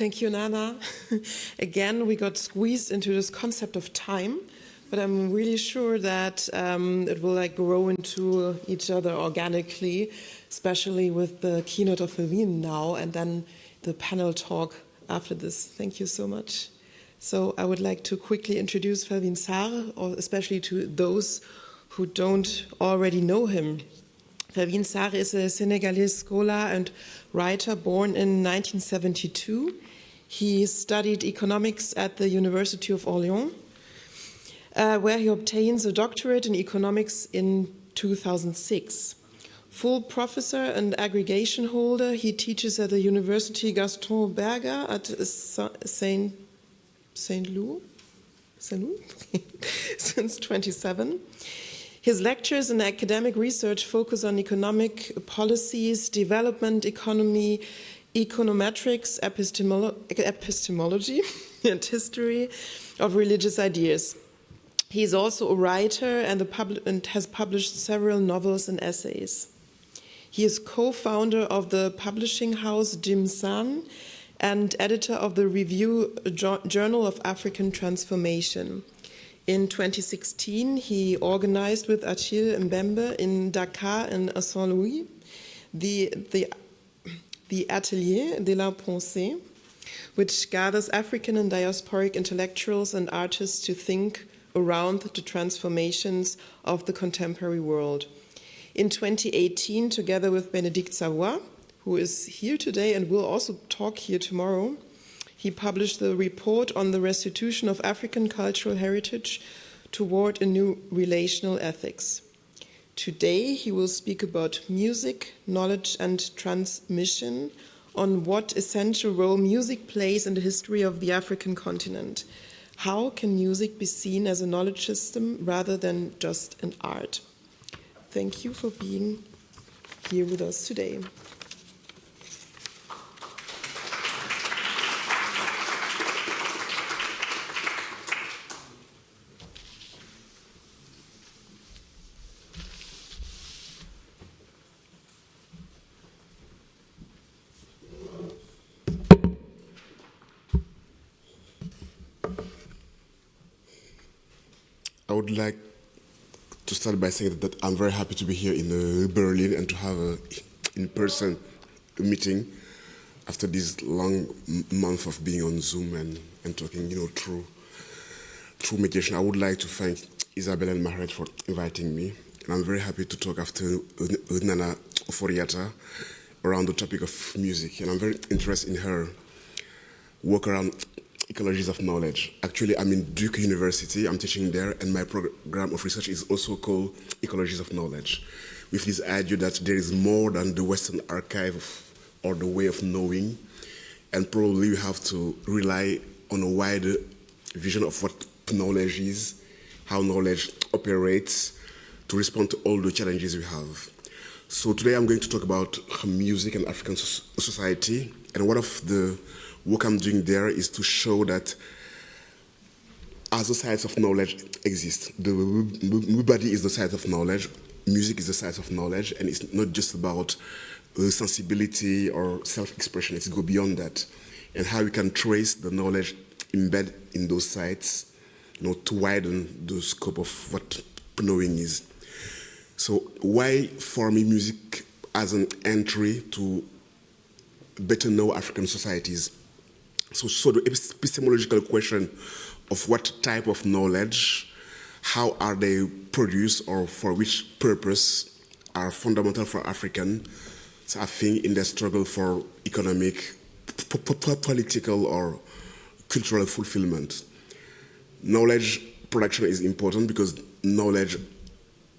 Thank you, Nana. Again, we got squeezed into this concept of time, but I'm really sure that it will grow into each other organically, especially with the keynote of Felwine now, and then the panel talk after this. Thank you so much. So I would like to quickly introduce Felwine Sarr, or especially to those who don't already know him. Felwine Sarr is a Senegalese scholar and writer born in 1972. He studied economics at the University of Orléans, where he obtains a doctorate in economics in 2006. Full professor and aggregation holder, he teaches at the University Gaston Berger at Saint Louis since 27. His lectures and academic research focus on economic policies, development economy, econometrics, epistemology, and history of religious ideas. He is also a writer and has published several novels and essays. He is co-founder of the publishing house Jim San and editor of the Review Journal of African Transformation. In 2016, he organized with Achille Mbembe in Dakar and Saint Louis the Atelier de la Pensée, which gathers African and diasporic intellectuals and artists to think around the transformations of the contemporary world. In 2018, together with Bénédicte Savoy, who is here today and will also talk here tomorrow, he published the report on the restitution of African cultural heritage toward a new relational ethics. Today, he will speak about music, knowledge, and transmission, on what essential role music plays in the history of the African continent. How can music be seen as a knowledge system rather than just an art? Thank you for being here with us today. I would like to start by saying that I'm very happy to be here in Berlin and to have an in-person meeting after this long month of being on Zoom and talking, through mediation. I would like to thank Isabel and Mahret for inviting me. And I'm very happy to talk after Nana Oforiata around the topic of music. And I'm very interested in her work around ecologies of knowledge. Actually, I'm in Duke University, I'm teaching there, and my program of research is also called Ecologies of Knowledge, with this idea that there is more than the Western archive or the way of knowing, and probably we have to rely on a wider vision of what knowledge is, how knowledge operates, to respond to all the challenges we have. So today I'm going to talk about music and African society, and one of the work I'm doing there is to show that other sides of knowledge exist. The body is the side of knowledge, music is the side of knowledge, and it's not just about sensibility or self-expression, it's go beyond that. And how we can trace the knowledge embedded in those sides, to widen the scope of what knowing is. So why, for me, music as an entry to better know African societies? So the epistemological question of what type of knowledge, how are they produced, or for which purpose are fundamental for Africans, I think, in their struggle for economic, political, or cultural fulfillment. Knowledge production is important because knowledge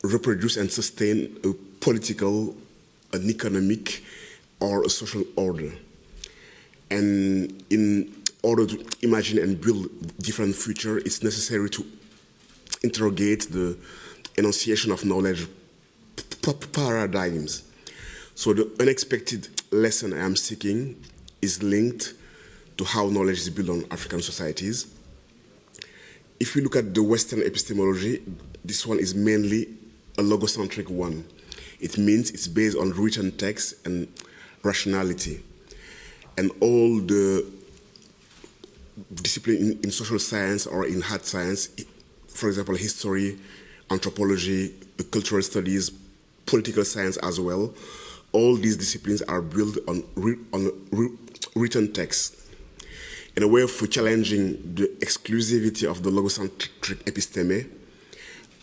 reproduces and sustains a political, an economic, or a social order. And in order to imagine and build different future, it's necessary to interrogate the enunciation of knowledge paradigms. So the unexpected lesson I am seeking is linked to how knowledge is built on African societies. If we look at the Western epistemology, this one is mainly a logocentric one. It means it's based on written text and rationality. And all the discipline in social science or in hard science, for example, history, anthropology, cultural studies, political science as well. All these disciplines are built on written text in a way of challenging the exclusivity of the logocentric episteme,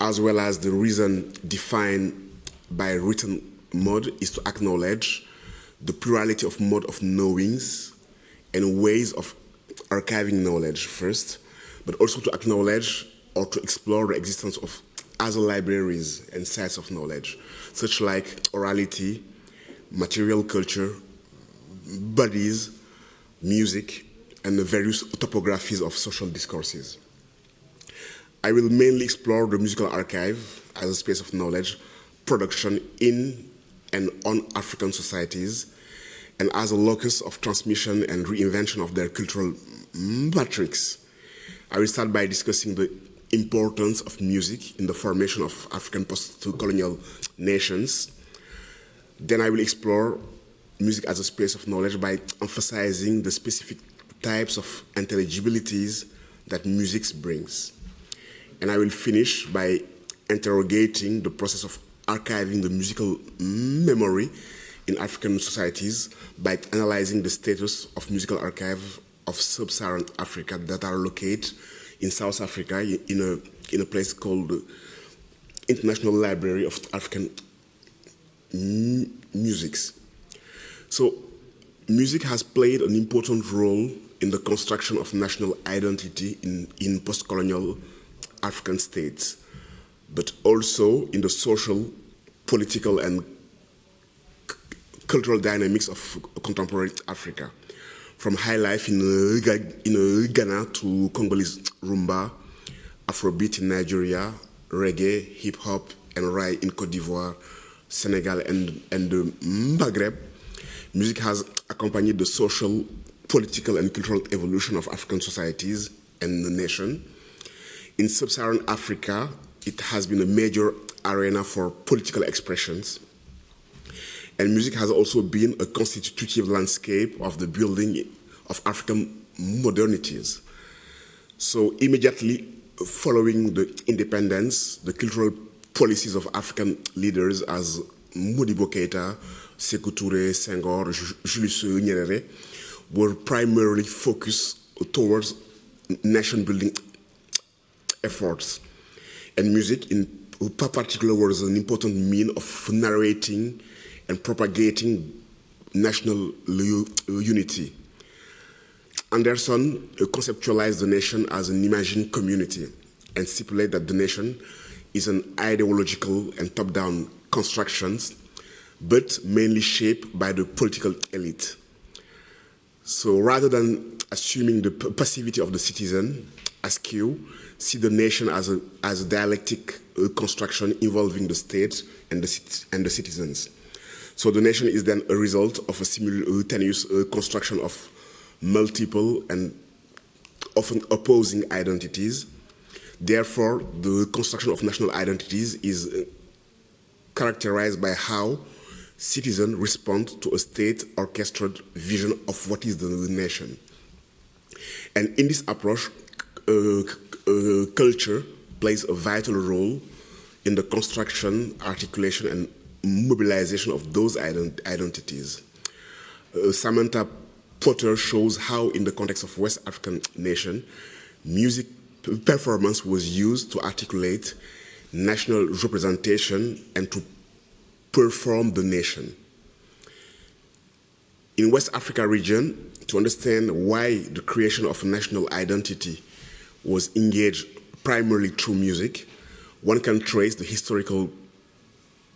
as well as the reason defined by written mode is to acknowledge the plurality of mode of knowings and ways of archiving knowledge first, but also to acknowledge or to explore the existence of other libraries and sites of knowledge, such like orality, material culture, bodies, music, and the various topographies of social discourses. I will mainly explore the musical archive as a space of knowledge, production in and on African societies, and as a locus of transmission and reinvention of their cultural matrix. I will start by discussing the importance of music in the formation of African post-colonial nations. Then I will explore music as a space of knowledge by emphasizing the specific types of intelligibilities that music brings. And I will finish by interrogating the process of archiving the musical memory in African societies by analyzing the status of musical archive of sub-Saharan Africa that are located in South Africa in a place called the International Library of African Musics. So music has played an important role in the construction of national identity in post-colonial African states, but also in the social, political, and cultural dynamics of contemporary Africa, from high life in Ghana to Congolese rumba, Afrobeat in Nigeria, reggae, hip-hop, and Rai in Côte d'Ivoire, Senegal, and the Maghreb. Music has accompanied the social, political, and cultural evolution of African societies and the nation. In sub-Saharan Africa, it has been a major arena for political expressions. And music has also been a constitutive landscape of the building of African modernities. So immediately following the independence, the cultural policies of African leaders as Modibo Keïta, Sékou Touré, Senghor, Julius Nyerere were primarily focused towards nation-building efforts. And music in particular was an important means of narrating and propagating national unity. Anderson conceptualized the nation as an imagined community and stipulated that the nation is an ideological and top-down construction, but mainly shaped by the political elite. So rather than assuming the passivity of the citizen, Askew see the nation as a dialectic construction involving the state and the citizens. So the nation is then a result of a simultaneous construction of multiple and often opposing identities. Therefore, the construction of national identities is characterized by how citizens respond to a state-orchestrated vision of what is the nation. And in this approach, culture plays a vital role in the construction, articulation, and mobilization of those identities. Samantha Potter shows how, in the context of West African nation, music performance was used to articulate national representation and to perform the nation. In West Africa region, to understand why the creation of a national identity was engaged primarily through music, one can trace the historical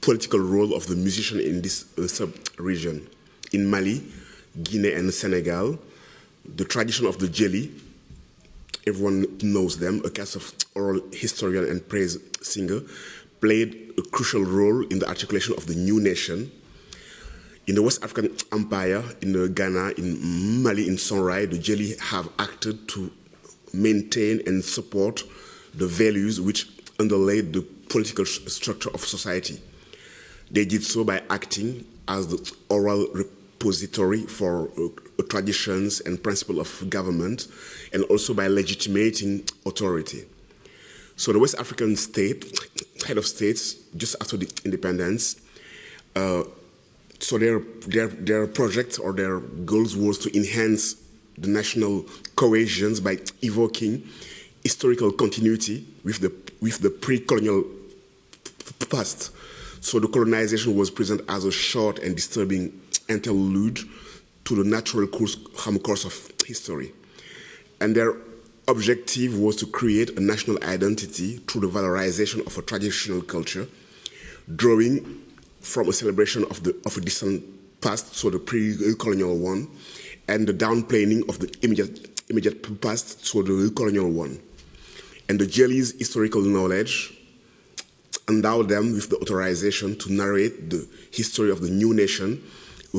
political role of the musician in this sub-region. In Mali, Guinea, and Senegal, the tradition of the Djeli, everyone knows them, a cast of oral historian and praise singer, played a crucial role in the articulation of the new nation. In the West African Empire, in Ghana, in Mali, in Songhai, the Djeli have acted to maintain and support the values which underlay the political structure of society. They did so by acting as the oral repository for traditions and principles of government, and also by legitimating authority. So the West African head of states, just after the independence, so their project or their goals was to enhance the national cohesion by evoking historical continuity with the pre-colonial past. So the colonization was presented as a short and disturbing interlude to the natural course of history. And their objective was to create a national identity through the valorization of a traditional culture, drawing from a celebration of a distant past, so the pre-colonial one, and the downplaying of the immediate past, so the colonial one. And the Jelly's historical knowledge endowed them with the authorization to narrate the history of the new nation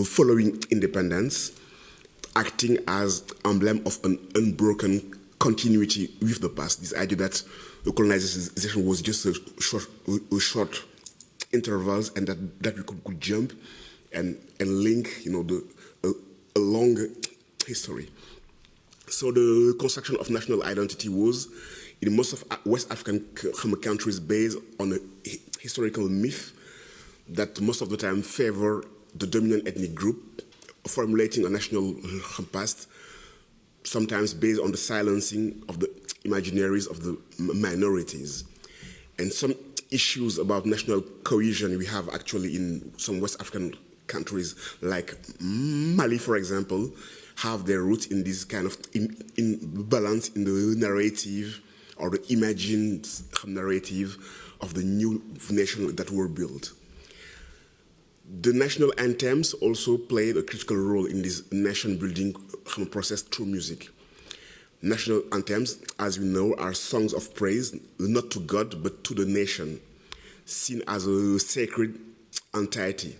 following independence, acting as emblem of an unbroken continuity with the past. This idea that the colonization was just a short intervals, and that we could jump and link, a long history. So the construction of national identity was, in most of West African countries, based on a historical myth that most of the time favor the dominant ethnic group, formulating a national past, sometimes based on the silencing of the imaginaries of the minorities. And some issues about national cohesion we have actually in some West African countries, like Mali, for example, have their roots in this kind of imbalance in the narrative or the imagined narrative of the new nation that were built. The national anthems also played a critical role in this nation-building process through music. National anthems, as we know, are songs of praise, not to God, but to the nation, seen as a sacred entity.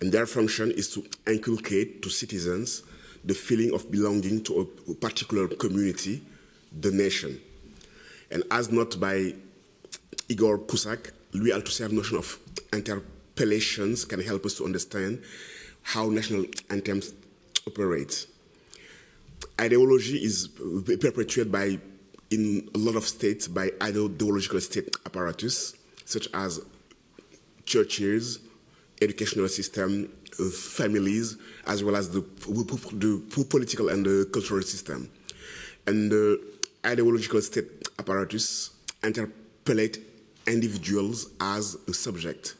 And their function is to inculcate to citizens the feeling of belonging to a particular community, the nation. And as noted by Igor Kusak, Louis Althusser's notion of interpellations can help us to understand how national anthems operate. Ideology is perpetuated in a lot of states by ideological state apparatus, such as churches, educational system, families, as well as the political and the cultural system. And the ideological state apparatus interpellate individuals as a subject.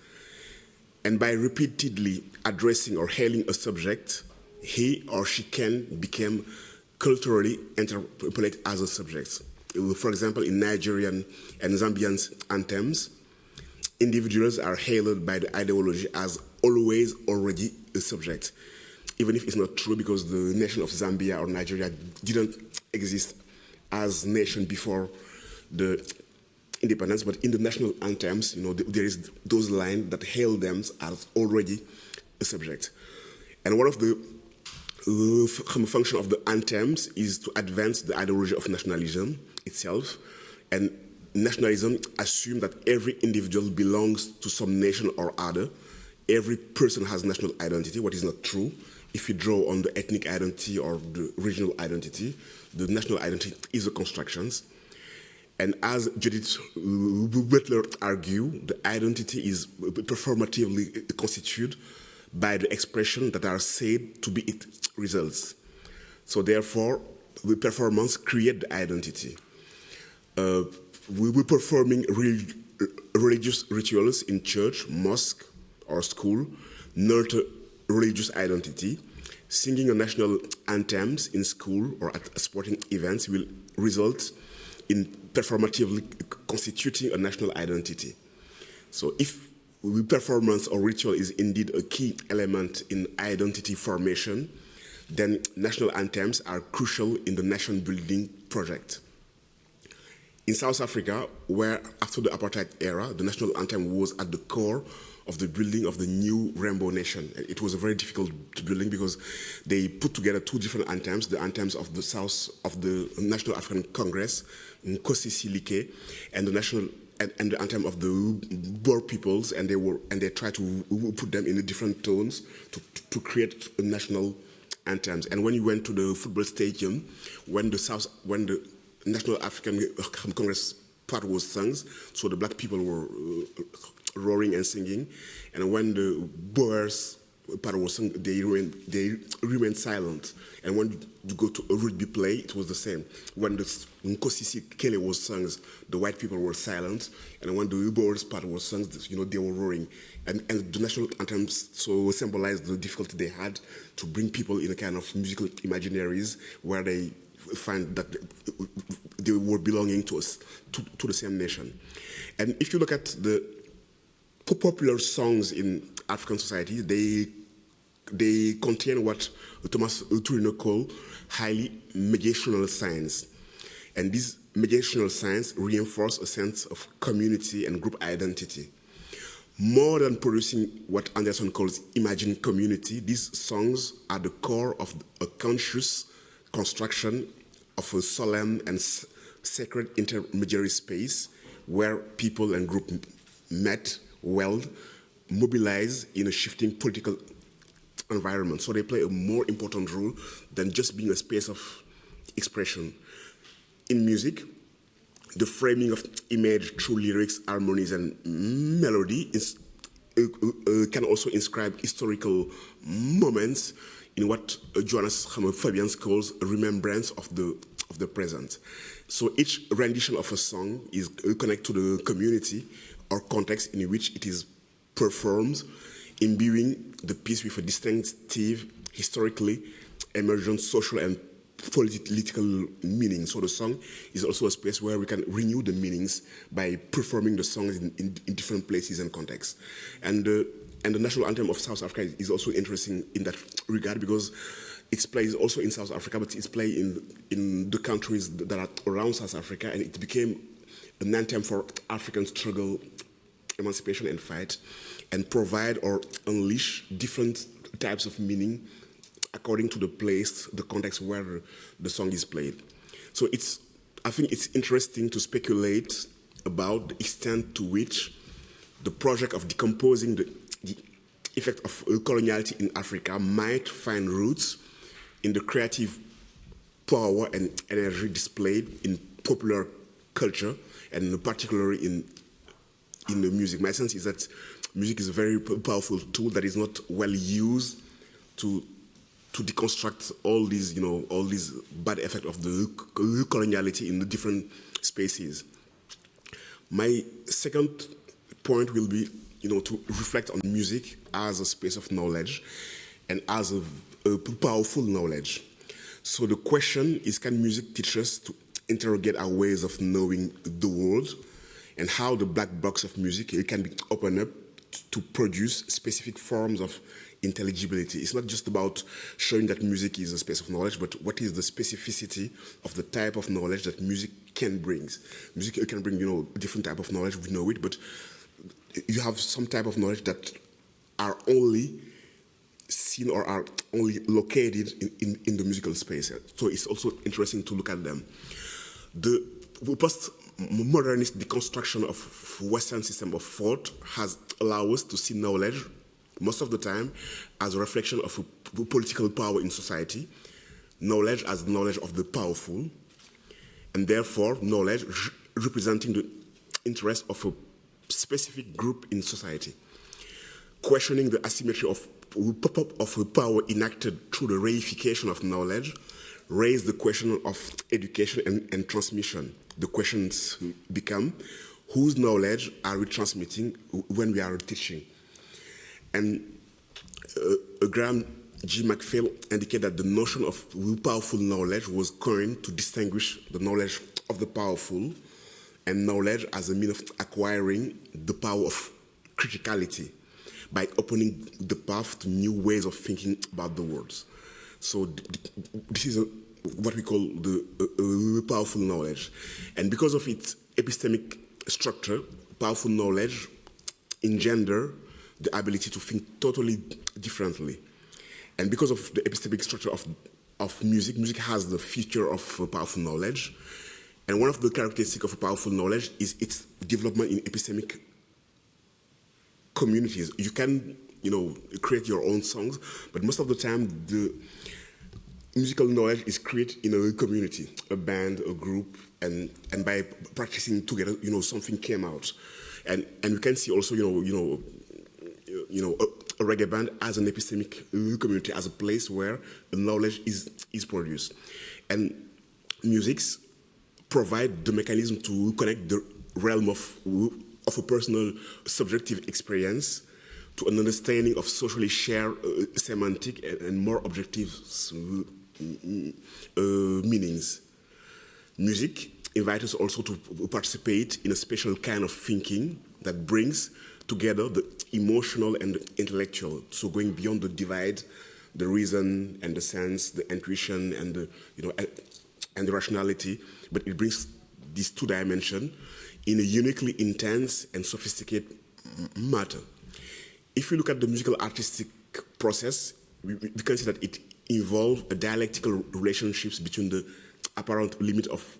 And by repeatedly addressing or hailing a subject, he or she can become culturally interpolated as a subject. For example, in Nigerian and Zambian anthems, individuals are hailed by the ideology as always already a subject, even if it's not true, because the nation of Zambia or Nigeria didn't exist as nation before the independence. But in the national anthems, there is those lines that hail them as already a subject. And one of the function of the anthems is to advance the ideology of nationalism itself. And nationalism assumes that every individual belongs to some nation or other. Every person has national identity, what is not true. If you draw on the ethnic identity or the regional identity, the national identity is a construction. And as Judith Butler argued, the identity is performatively constituted by the expression that are said to be its results. So therefore, the performance creates the identity. We were performing religious rituals in church, mosque, or school, nurture religious identity. Singing a national anthems in school or at sporting events will result in performatively constituting a national identity. So if performance or ritual is indeed a key element in identity formation, then national anthems are crucial in the nation-building project. In South Africa, where after the apartheid era, the national anthem was at the core of the building of the new rainbow nation. It was a very difficult building because they put together two different anthems, the anthems of the South, of the National African Congress, Nkosi Silike, and the national and the anthem of the Boer peoples, and they tried to put them in different tones to create national anthems. And when you went to the football stadium, when the National African Congress part was sung, so the black people were roaring and singing, and when the Boers part was sung, they remained silent. And when you go to a rugby play, it was the same. When the Nkosisi Kele was sung, the white people were silent, and when the Boers part was sung, they were roaring. And the national anthems so symbolized the difficulty they had to bring people in a kind of musical imaginaries where they find that they were belonging to the same nation. And if you look at the popular songs in African society, they contain what Thomas Turino called highly mediational signs. And these mediational signs reinforce a sense of community and group identity. More than producing what Anderson calls imagined community, these songs are the core of a conscious construction of a solemn and sacred intermediary space where people and groups met, weld, mobilize in a shifting political environment. So they play a more important role than just being a space of expression. In music, the framing of image through lyrics, harmonies, and melody can also inscribe historical moments in what Johannes Fabians calls a remembrance of the present. So each rendition of a song is connected to the community or context in which it is performed, imbuing the piece with a distinctive, historically emergent social and political meaning. So the song is also a space where we can renew the meanings by performing the songs in different places and contexts. And the national anthem of South Africa is also interesting in that regard because it's played also in South Africa, but it's played in the countries that are around South Africa, and it became an anthem for African struggle, emancipation, and fight, and provide or unleash different types of meaning according to the place, the context where the song is played. So I think it's interesting to speculate about the extent to which the project of decomposing the effect of coloniality in Africa might find roots in the creative power and energy displayed in popular culture, and particularly in the music. My sense is that music is a very powerful tool that is not well used to deconstruct all these bad effects of the coloniality in the different spaces. My second point will be, to reflect on music as a space of knowledge and as a powerful knowledge. So the question is, can music teach us to interrogate our ways of knowing the world, and how the black box of music can be opened up to produce specific forms of intelligibility. It's not just about showing that music is a space of knowledge, but what is the specificity of the type of knowledge that music can bring. Music can bring, different type of knowledge, we know it, but you have some type of knowledge that are only seen or are only located in the musical space. So it's also interesting to look at them. The postmodernist deconstruction of Western system of thought has allowed us to see knowledge most of the time as a reflection of a political power in society, knowledge as knowledge of the powerful, and therefore knowledge representing the interest of a specific group in society. Questioning the asymmetry of power enacted through the reification of knowledge raise the question of education and transmission. The questions become, whose knowledge are we transmitting when we are teaching? And Graham G. McPhail indicated that the notion of powerful knowledge was coined to distinguish the knowledge of the powerful and knowledge as a means of acquiring the power of criticality by opening the path to new ways of thinking about the world. So this is what we call the powerful knowledge. And because of its epistemic structure, powerful knowledge engender the ability to think totally differently. And because of the epistemic structure of music, music has the feature of powerful knowledge. And one of the characteristics of a powerful knowledge is its development in epistemic communities. You can, create your own songs, but most of the time the musical knowledge is created in a community, a band, a group, and by practicing together, something came out. And you can see also, a reggae band as an epistemic community, as a place where knowledge is produced. And musics provide the mechanism to connect the realm of a personal subjective experience to an understanding of socially shared semantic and more objective meanings. Music invites us also to participate in a special kind of thinking that brings together the emotional and the intellectual, so going beyond the divide, the reason and the sense, the intuition and the and the rationality, but it brings these two dimensions in a uniquely intense and sophisticated matter. If you look at the musical artistic process, we can see that it involves a dialectical relationships between the apparent limit of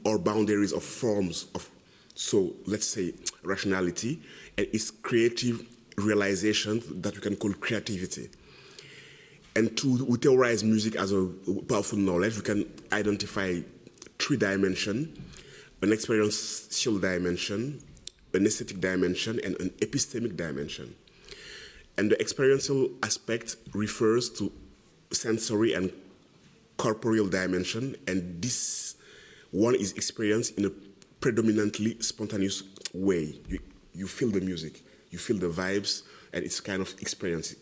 or boundaries of forms of, so let's say, rationality, and its creative realization that we can call creativity. And we theorize music as a powerful knowledge. We can identify three dimensions: an experiential dimension, an aesthetic dimension, and an epistemic dimension. And the experiential aspect refers to sensory and corporeal dimension, and this one is experienced in a predominantly spontaneous way. You feel the music, you feel the vibes, and it's kind of experience.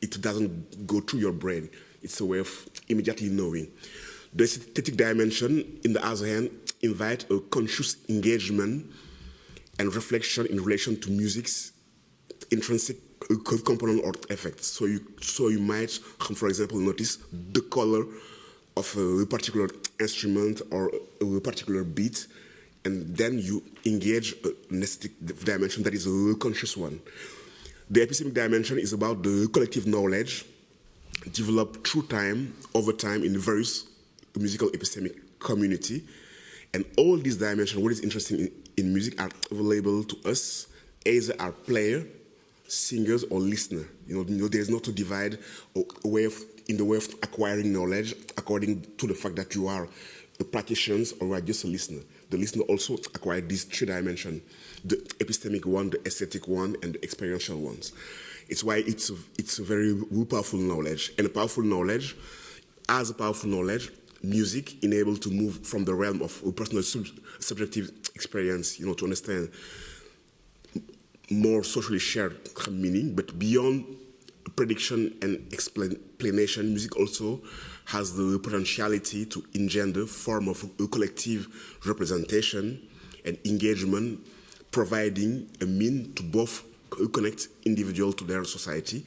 It doesn't go through your brain. It's a way of immediately knowing. The aesthetic dimension, in the other hand, invite a conscious engagement and reflection in relation to music's intrinsic component or effects. So you might, for example, notice the color of a particular instrument or a particular beat, and then you engage an aesthetic dimension that is a conscious one. The epistemic dimension is about the collective knowledge developed through time, over time, in various musical epistemic community. And all these dimensions, what is interesting in music, are available to us either as player, singers, or listener. There is not a divide in the way of acquiring knowledge according to the fact that you are a practitioner or you are just a listener. The listener also acquires these three dimensions: the epistemic one, the aesthetic one, and the experiential ones. It's why it's a very powerful knowledge. And a powerful knowledge, as a powerful knowledge, music enables to move from the realm of a personal subjective experience, to understand more socially shared meaning, but beyond prediction and explanation, music also has the potentiality to engender form of a collective representation and engagement, providing a mean to both connect individual to their society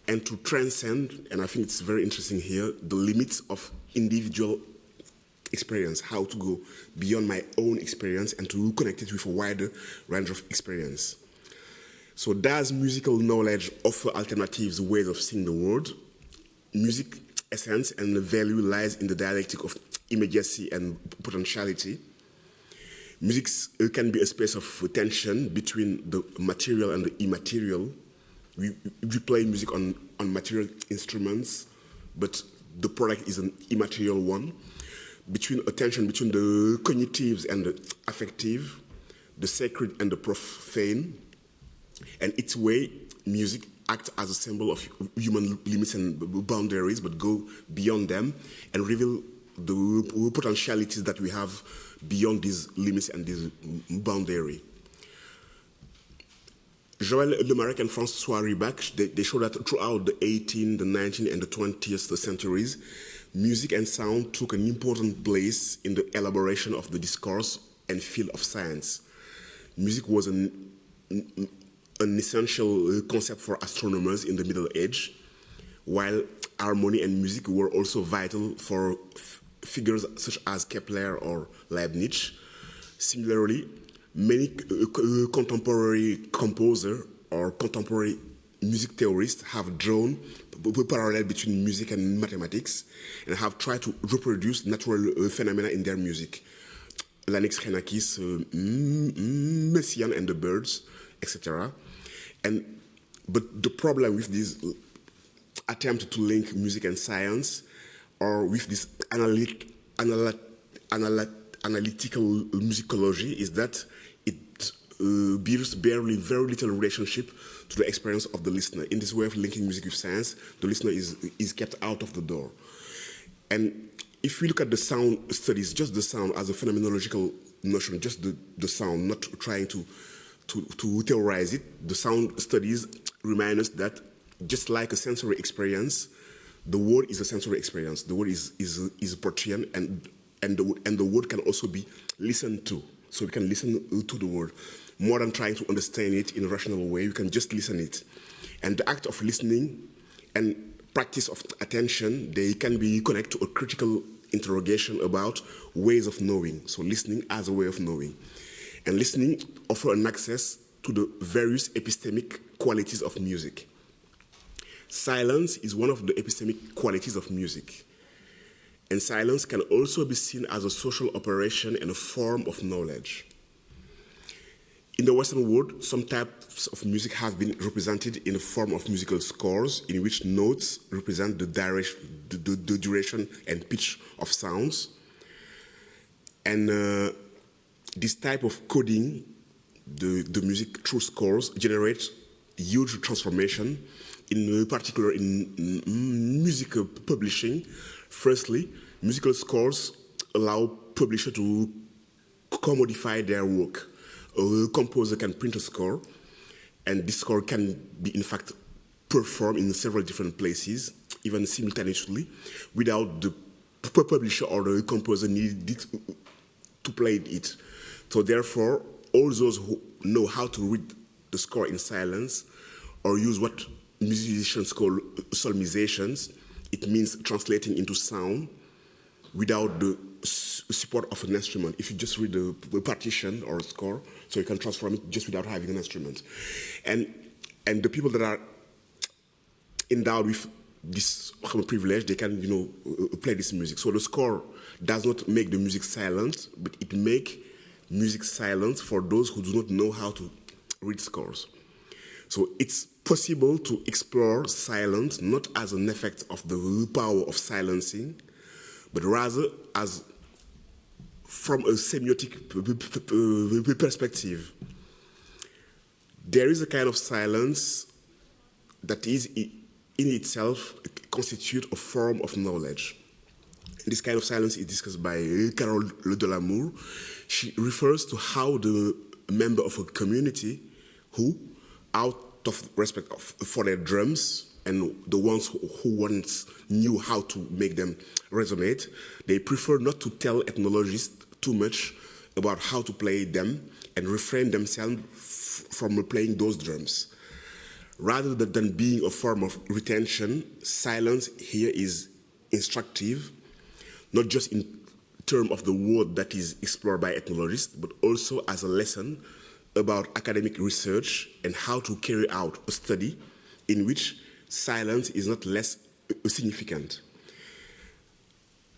and to transcend, and I think it's very interesting here, the limits of individual experience, how to go beyond my own experience and to connect it with a wider range of experience. So does musical knowledge offer alternatives, ways of seeing the world? Music essence and the value lies in the dialectic of immediacy and potentiality. Music can be a space of tension between the material and the immaterial. We play music on material instruments, but the product is an immaterial one. A tension between the cognitive and the affective, the sacred and the profane. And its way, music acts as a symbol of human limits and boundaries, but go beyond them and reveal the potentialities that we have beyond these limits and this boundary. Joël Lemarec and François Ribach, they show that throughout the 18th, the 19th, and the 20th centuries, music and sound took an important place in the elaboration of the discourse and field of science. Music was an essential concept for astronomers in the Middle Age, while harmony and music were also vital for figures such as Kepler or Leibniz. Similarly, many contemporary composers or contemporary music theorists have drawn a parallel between music and mathematics and have tried to reproduce natural phenomena in their music. Lanix Renakis, Messiaen and the Birds, etc. But the problem with this attempt to link music and science, or with this analytical musicology, is that it bears barely very little relationship to the experience of the listener. In this way of linking music with science, the listener is kept out of the door. And if we look at the sound studies, just the sound as a phenomenological notion, just the sound, not trying to theorize it, the sound studies remind us that just like a sensory experience, the word is a sensory experience. The word is Portian, and the word can also be listened to. So we can listen to the word. More than trying to understand it in a rational way, we can just listen it. And the act of listening and practice of attention, they can be connected to a critical interrogation about ways of knowing. So listening as a way of knowing. And listening offers an access to the various epistemic qualities of music. Silence is one of the epistemic qualities of music. And silence can also be seen as a social operation and a form of knowledge. In the Western world, some types of music have been represented in the form of musical scores, in which notes represent the duration and pitch of sounds. And this type of coding, the music through scores, generates huge transformation, in particular in music publishing. Firstly, musical scores allow publishers to commodify their work. A composer can print a score, and this score can be, in fact, performed in several different places, even simultaneously, without the publisher or the composer needing to play it. So therefore, all those who know how to read the score in silence, or use what musicians call solmizations, it means translating into sound without the support of an instrument. If you just read the partition or a score, so you can transform it just without having an instrument. And the people that are endowed with this privilege, they can, play this music. So the score does not make the music silent, but it makes music silent for those who do not know how to read scores. So it's possible to explore silence not as an effect of the power of silencing, but rather as from a semiotic perspective. There is a kind of silence that is in itself constitute a form of knowledge. This kind of silence is discussed by Carole Delamour. She refers to how the member of a community who, out of respect for their drums and the ones who once knew how to make them resonate, they prefer not to tell ethnologists too much about how to play them and refrain themselves from playing those drums. Rather than being a form of retention, silence here is instructive, not just in terms of the word that is explored by ethnologists, but also as a lesson about academic research and how to carry out a study in which silence is not less significant.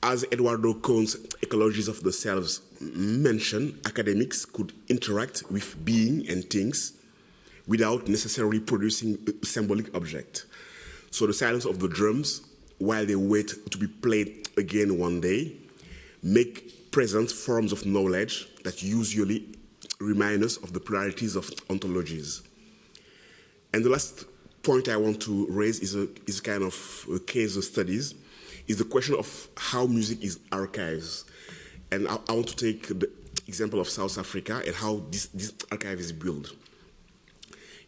As Eduardo Cohn's Ecologies of the Selves mentioned, academics could interact with being and things without necessarily producing a symbolic object. So the silence of the drums, while they wait to be played again one day, make present forms of knowledge that usually remind us of the pluralities of ontologies. And the last point I want to raise is a kind of a case of studies, is the question of how music is archived. And I want to take the example of South Africa and how this archive is built.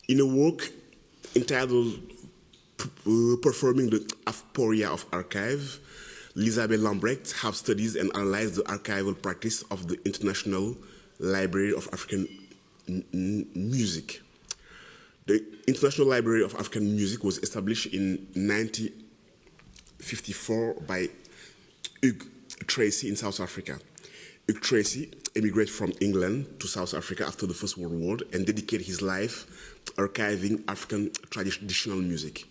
In a work entitled Performing the Aporia of Archive, Isabel Lambrecht have studied and analyzed the archival practice of the International Library of African Music. The International Library of African Music was established in 1954 by Hugh Tracy in South Africa. Hugh Tracy emigrated from England to South Africa after the First World War and dedicated his life archiving African traditional music.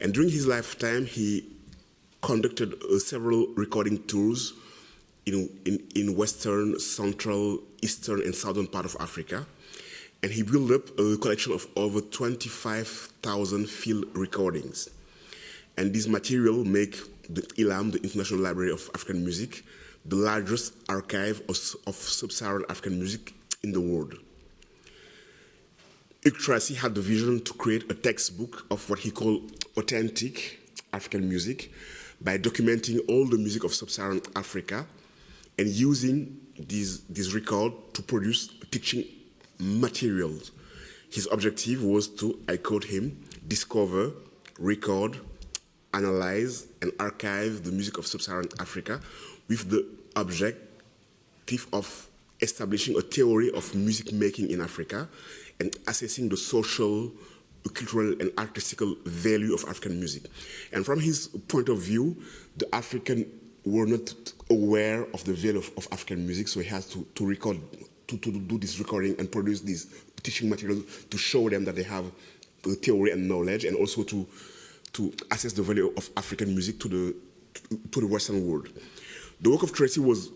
And during his lifetime, he conducted several recording tours in Western, Central, Eastern, and Southern part of Africa. And he built up a collection of over 25,000 field recordings. And this material make the ILAM, the International Library of African Music, the largest archive of sub-Saharan African music in the world. Tracy had the vision to create a textbook of what he called authentic African music by documenting all the music of sub-Saharan Africa and using this record to produce teaching materials. His objective was to, I quote him, discover, record, analyze, and archive the music of sub-Saharan Africa with the objective of establishing a theory of music making in Africa and assessing the social, cultural, and artistical value of African music. And from his point of view, the African were not aware of the value of African music, so he has to record, to do this recording and produce this teaching material to show them that they have the theory and knowledge, and also to assess the value of African music to the Western world. The work of Tracy was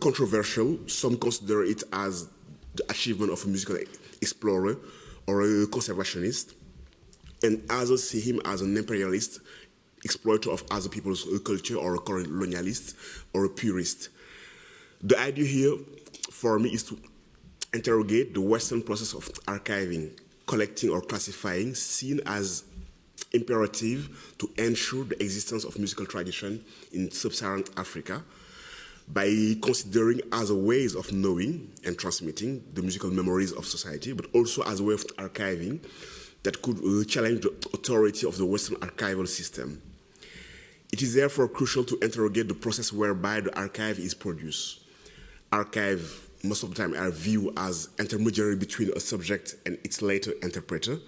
controversial. Some consider it as the achievement of a musical explorer or a conservationist, and others see him as an imperialist, exploiter of other people's culture, or a colonialist, or a purist. The idea here for me is to interrogate the Western process of archiving, collecting, or classifying, seen as imperative to ensure the existence of musical tradition in sub-Saharan Africa by considering other ways of knowing and transmitting the musical memories of society, but also as a way of archiving that could challenge the authority of the Western archival system. It is therefore crucial to interrogate the process whereby the archive is produced. Archive, most of the time, are viewed as intermediary between a subject and its later interpreter.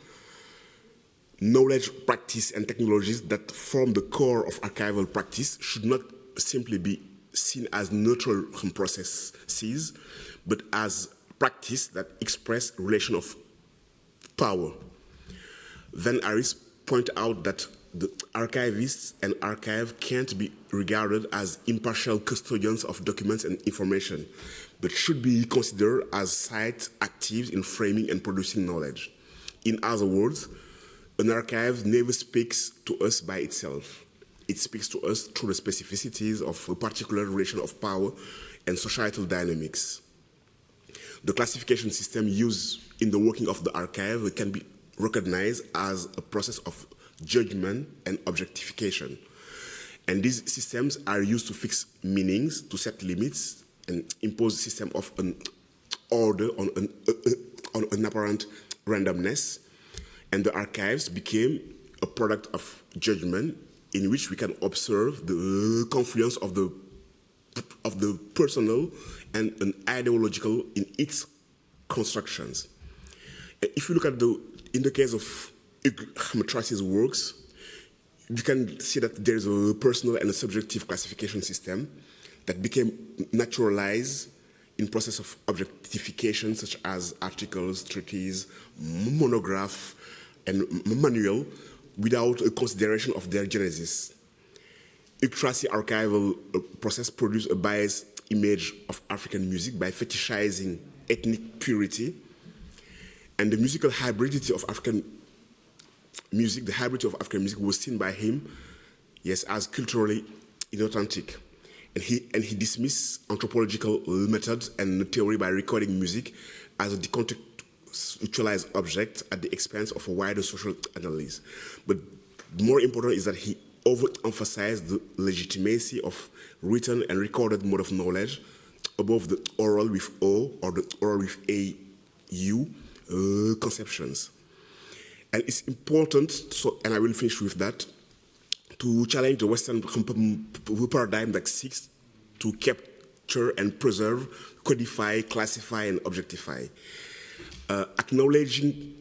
Knowledge, practice, and technologies that form the core of archival practice should not simply be seen as neutral processes, but as practice that express relation of power. Van Aris pointed out that the archivists and archive can't be regarded as impartial custodians of documents and information, but should be considered as site actives in framing and producing knowledge. In other words, an archive never speaks to us by itself. It speaks to us through the specificities of a particular relation of power and societal dynamics. The classification system used in the working of the archive can be recognized as a process of judgment and objectification. And these systems are used to fix meanings, to set limits, and impose a system of an order on an apparent randomness. And the archives became a product of judgment in which we can observe the confluence of the personal and an ideological in its constructions. If you look at in the case of Tracy's works, you can see that there is a personal and a subjective classification system that became naturalized in process of objectification, such as articles, treatises, monograph, and manual, without a consideration of their genesis. Tracy archival process produced a biased image of African music by fetishizing ethnic purity, and the musical hybridity of African music, the hybridity of African music was seen by him, yes, as culturally inauthentic. And he dismissed anthropological methods and theory by recording music as a decontextualized object at the expense of a wider social analysis. But more important is that he overemphasized the legitimacy of written and recorded mode of knowledge above the oral with O or the oral with AU conceptions. And it's important, and I will finish with that, to challenge the Western paradigm that seeks to capture and preserve, codify, classify, and objectify. Acknowledging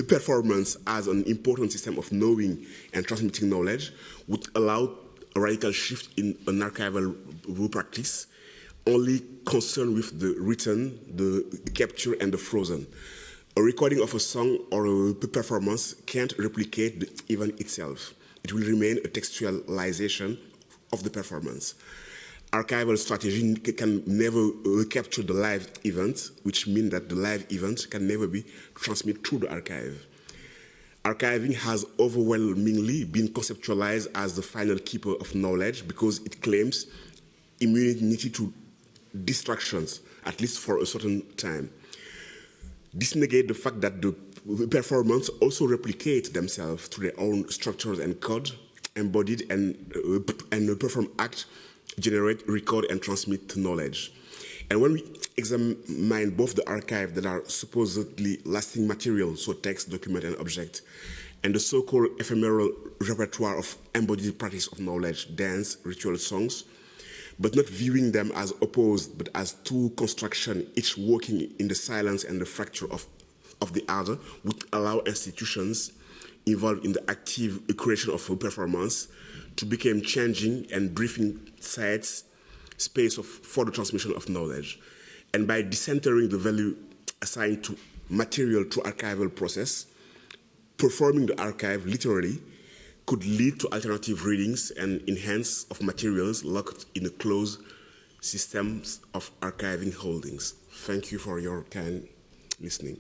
performance as an important system of knowing and transmitting knowledge would allow a radical shift in an archival practice, only concerned with the written, the capture, and the frozen. A recording of a song or a performance can't replicate the event itself. it will remain a textualization of the performance. Archival strategy can never capture the live event, which means that the live event can never be transmitted through the archive. Archiving has overwhelmingly been conceptualized as the final keeper of knowledge because it claims immunity to distractions, at least for a certain time. This negates the fact that the performance also replicate themselves through their own structures and code, embodied and perform act, generate, record, and transmit knowledge. And when we examine both the archive that are supposedly lasting material, so text, document, and object, and the so-called ephemeral repertoire of embodied practice of knowledge, dance, ritual, songs, but not viewing them as opposed, but as two constructions, each working in the silence and the fracture of the other, would allow institutions involved in the active creation of a performance to become changing and briefing sites, space for the transmission of knowledge. And by decentering the value assigned to material through archival process, performing the archive literally could lead to alternative readings and enhance of materials locked in a closed systems of archiving holdings. Thank you for your kind listening.